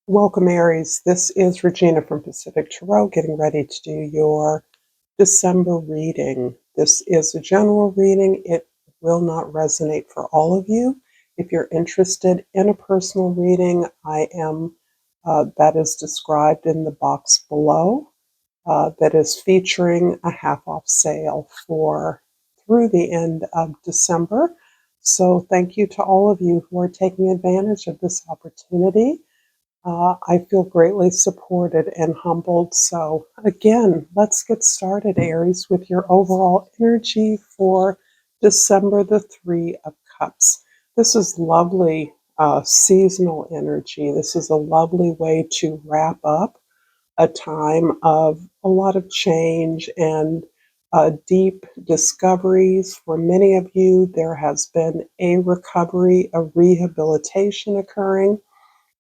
Welcome, Aries. This is Regina from Pacific Tarot, getting ready to do your December reading. This is a general reading. It will not resonate for all of you. If you're interested in a personal reading, that is described in the box below, that is featuring a half-off sale for through the end of December. So thank you to all of you who are taking advantage of this opportunity. I feel greatly supported and humbled. So, again, let's get started, Aries, with your overall energy for December, the Three of Cups. This is lovely seasonal energy. This is a lovely way to wrap up a time of a lot of change and deep discoveries. For many of you, there has been a recovery, a rehabilitation occurring,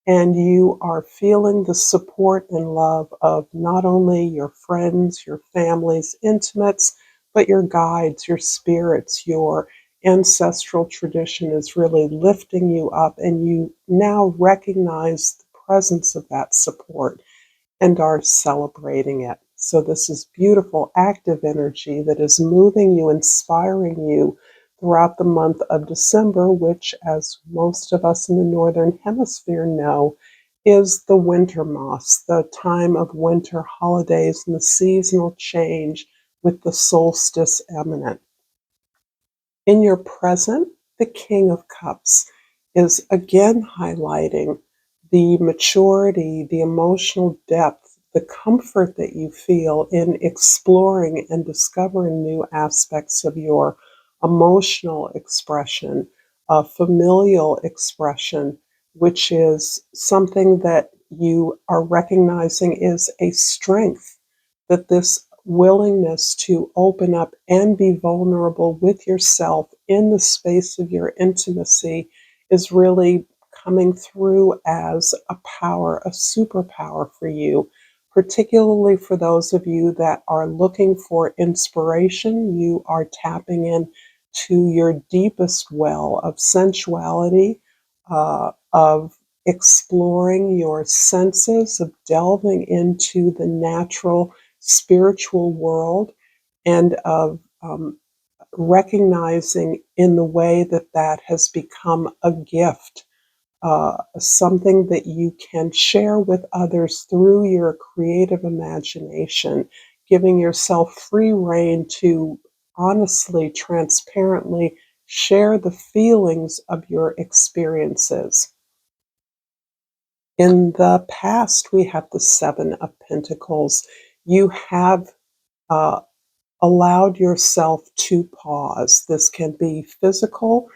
and you are feeling the support and love of not only your friends, your families, intimates, but your guides, your spirits, your ancestral tradition is really lifting you up, and you now recognize the presence of that support and are celebrating it. So this is beautiful, active energy that is moving you, inspiring you throughout the month of December, which, as most of us in the Northern Hemisphere know, is the winter moss, the time of winter holidays and the seasonal change with the solstice imminent. In your present, the King of Cups is again highlighting the maturity, the emotional depth, the comfort that you feel in exploring and discovering new aspects of your emotional expression, familial expression, which is something that you are recognizing is a strength, that this willingness to open up and be vulnerable with yourself in the space of your intimacy is really coming through as a power, a superpower for you, particularly for those of you that are looking for inspiration. You are tapping in to your deepest well of sensuality, of exploring your senses, of delving into the natural spiritual world, and of recognizing in the way that that has become a gift, something that you can share with others through your creative imagination, giving yourself free rein to honestly, transparently share the feelings of your experiences. In the past, we have the Seven of Pentacles. You have uh, allowed yourself to pause. This can be physical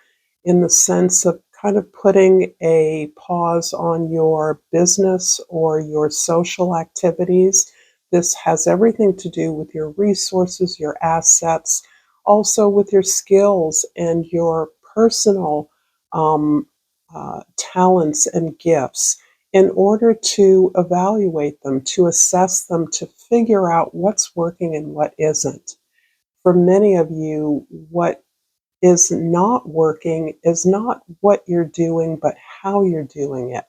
in the sense of kind of putting a pause on your business or your social activities. This has everything to do with your resources, your assets, also with your skills and your personal talents and gifts, in order to evaluate them, to assess them, to figure out what's working and what isn't. For many of you, what is not working is not what you're doing, but how you're doing it.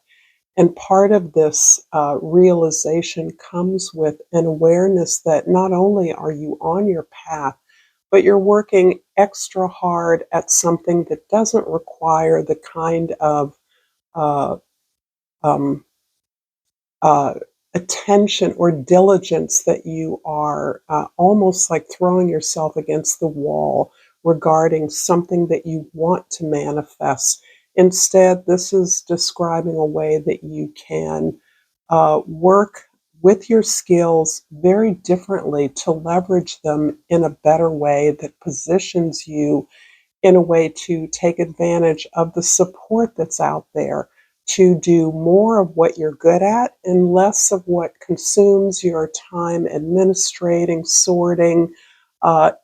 And part of this realization comes with an awareness that not only are you on your path, but you're working extra hard at something that doesn't require the kind of uh, um, uh, attention or diligence that you are almost like throwing yourself against the wall regarding something that you want to manifest. Instead, this is describing a way that you can work with your skills very differently to leverage them in a better way that positions you in a way to take advantage of the support that's out there, to do more of what you're good at and less of what consumes your time administrating, sorting,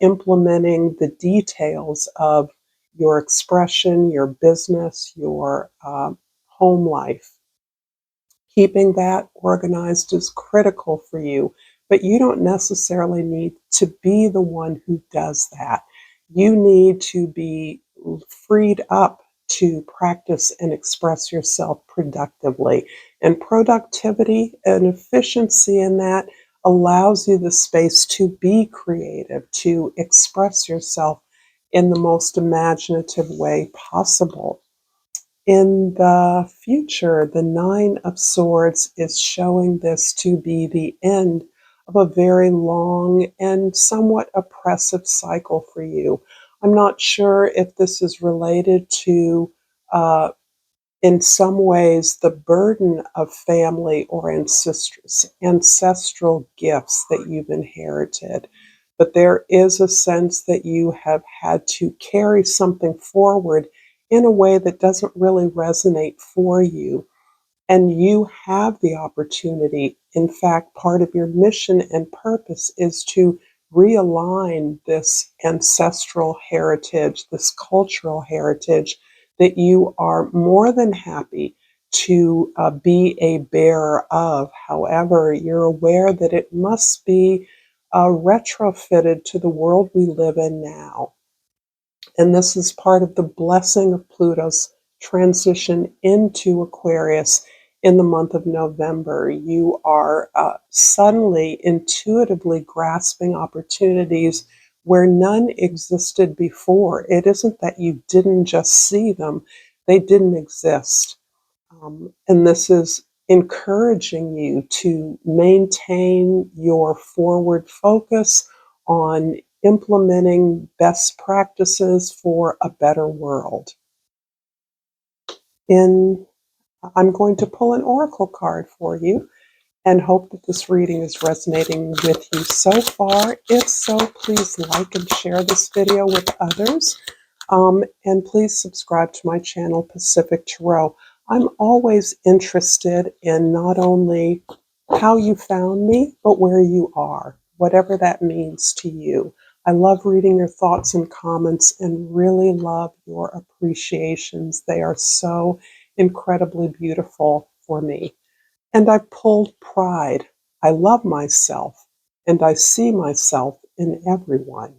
implementing the details of your expression, your business, your home life. Keeping that organized is critical for you, but you don't necessarily need to be the one who does that. You need to be freed up to practice and express yourself productively. And productivity and efficiency in that allows you the space to be creative, to express yourself in the most imaginative way possible. In the future, the Nine of Swords is showing this to be the end of a very long and somewhat oppressive cycle for you. I'm not sure if this is related to uh, in some ways the burden of family or ancestral gifts that you've inherited. But there is a sense that you have had to carry something forward in a way that doesn't really resonate for you. And you have the opportunity. In fact, part of your mission and purpose is to realign this ancestral heritage, this cultural heritage that you are more than happy to be a bearer of. However, you're aware that it must be retrofitted to the world we live in now. And this is part of the blessing of Pluto's transition into Aquarius in the month of November. You are suddenly intuitively grasping opportunities where none existed before. It isn't that you didn't just see them, they didn't exist. And this is encouraging you to maintain your forward focus on implementing best practices for a better world. I'm going to pull an oracle card for you and hope that this reading is resonating with you so far. If so, please like and share this video with others. And please subscribe to my channel, Pacific Tarot. I'm always interested in not only how you found me, but where you are, whatever that means to you. I love reading your thoughts and comments and really love your appreciations. They are so incredibly beautiful for me. And I pulled pride. I love myself, and I see myself in everyone.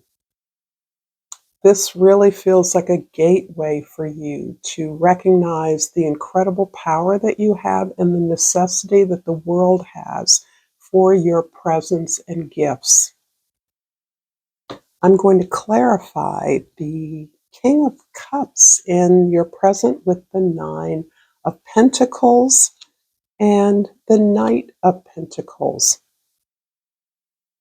This really feels like a gateway for you to recognize the incredible power that you have and the necessity that the world has for your presence and gifts. I'm going to clarify the King of Cups in your present with the Nine of Pentacles and the Knight of Pentacles.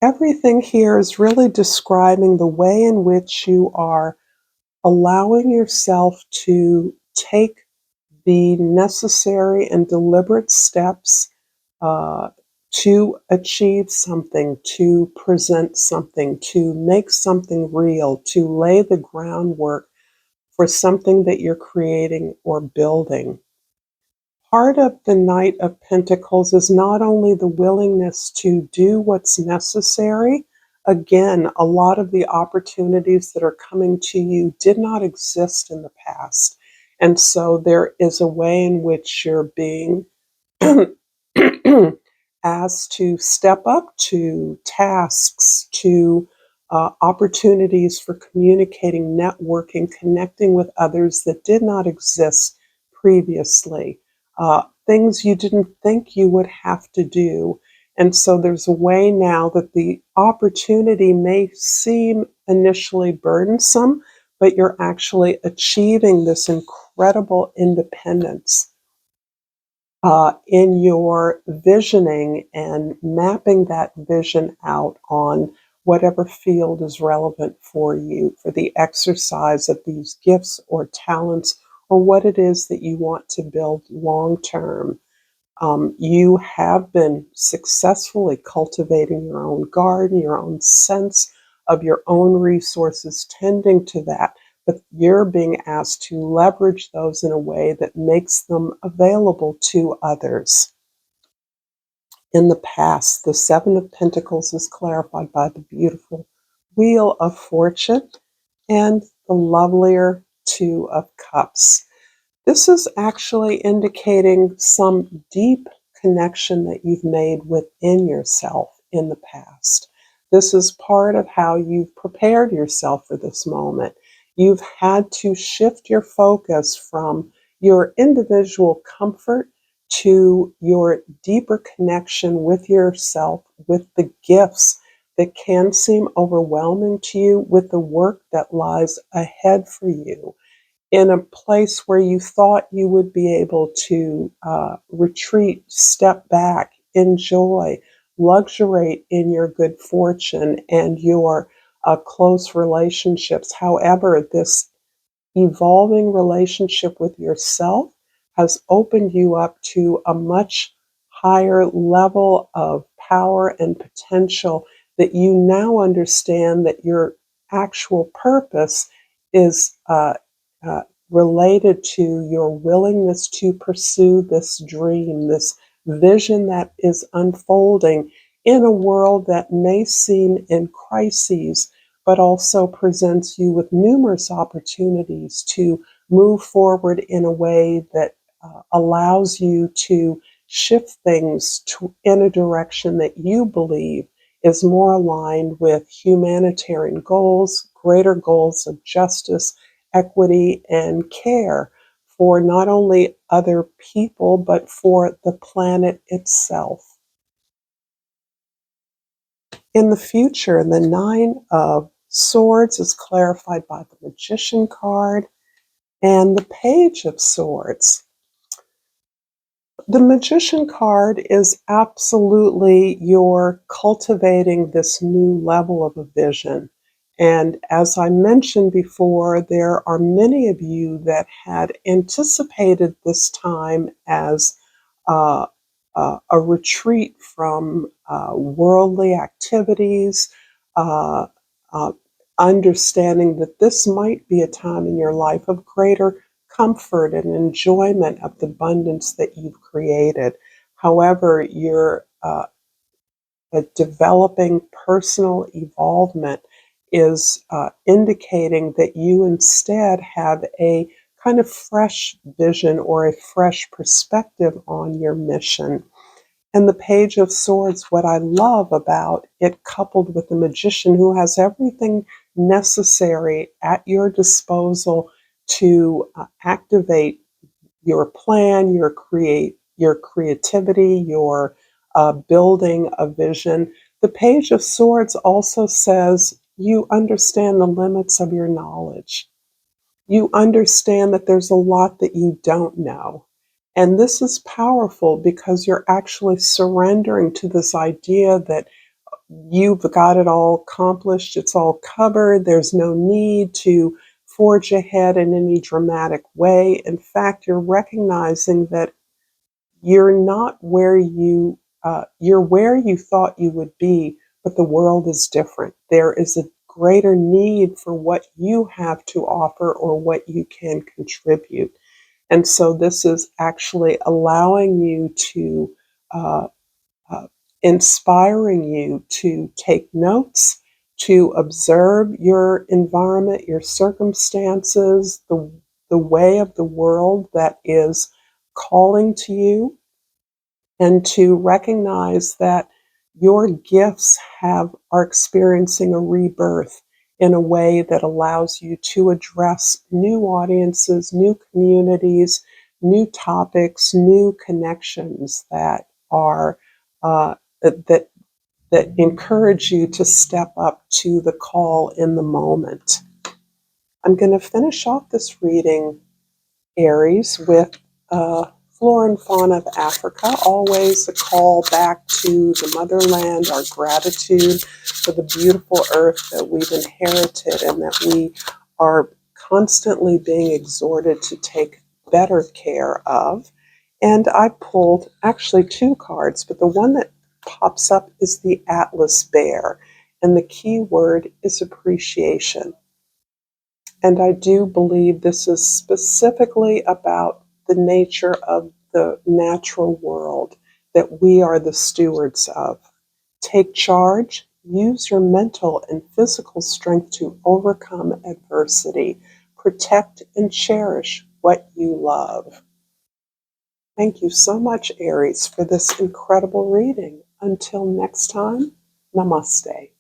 Everything here is really describing the way in which you are allowing yourself to take the necessary and deliberate steps uh, to achieve something, to present something, to make something real, to lay the groundwork for something that you're creating or building. Part of the Knight of Pentacles is not only the willingness to do what's necessary. Again, a lot of the opportunities that are coming to you did not exist in the past. And so there is a way in which you're being asked to step up to tasks, to opportunities for communicating, networking, connecting with others that did not exist previously, things you didn't think you would have to do. And so there's a way now that the opportunity may seem initially burdensome, but you're actually achieving this incredible independence in your visioning and mapping that vision out on whatever field is relevant for you for the exercise of these gifts or talents or what it is that you want to build long term. You have been successfully cultivating your own garden, your own sense of your own resources, tending to that, but you're being asked to leverage those in a way that makes them available to others. In the past, the Seven of Pentacles is clarified by the beautiful Wheel of Fortune and the lovelier Two of Cups. This is actually indicating some deep connection that you've made within yourself in the past. This is part of how you've prepared yourself for this moment. You've had to shift your focus from your individual comfort to your deeper connection with yourself, with the gifts that can seem overwhelming to you, with the work that lies ahead for you, in a place where you thought you would be able to retreat, step back, enjoy, luxuriate in your good fortune and your close relationships. However, this evolving relationship with yourself has opened you up to a much higher level of power and potential, that you now understand that your actual purpose is uh, related to your willingness to pursue this dream, this vision that is unfolding in a world that may seem in crises, but also presents you with numerous opportunities to move forward in a way that allows you to shift things in a direction that you believe is more aligned with humanitarian goals, greater goals of justice, equity, and care for not only other people, but for the planet itself. In the future, the Nine of Swords is clarified by the Magician card and the Page of Swords. The Magician card is absolutely your cultivating this new level of a vision. And as I mentioned before, there are many of you that had anticipated this time as uh, a retreat from worldly activities, uh, uh, understanding that this might be a time in your life of greater comfort and enjoyment of the abundance that you've created. However, you're developing personal evolvement is indicating that you instead have a kind of fresh vision or a fresh perspective on your mission. And the Page of Swords, what I love about it, coupled with the Magician who has everything necessary at your disposal to activate your plan, your creativity, your building a vision. The Page of Swords also says you understand the limits of your knowledge. You understand that there's a lot that you don't know. And this is powerful because you're actually surrendering to this idea that you've got it all accomplished, it's all covered, there's no need to forge ahead in any dramatic way. In fact, you're recognizing that you're not where you're where you thought you would be, but the world is different. There is a greater need for what you have to offer or what you can contribute. And so this is actually allowing you to uh, uh, inspiring you to take notes, to observe your environment, your circumstances, the way of the world that is calling to you, and to recognize that your gifts are experiencing a rebirth in a way that allows you to address new audiences, new communities, new topics, new connections that are that that encourage you to step up to the call in the moment. I'm going to finish off this reading, Aries, with flora and fauna of Africa. Always a call back to the motherland, our gratitude for the beautiful earth that we've inherited and that we are constantly being exhorted to take better care of. And I pulled actually two cards, but the one that pops up is the Atlas bear. And the key word is appreciation. And I do believe this is specifically about the nature of the natural world that we are the stewards of. Take charge, use your mental and physical strength to overcome adversity, protect and cherish what you love. Thank you so much, Aries, for this incredible reading. Until next time, namaste.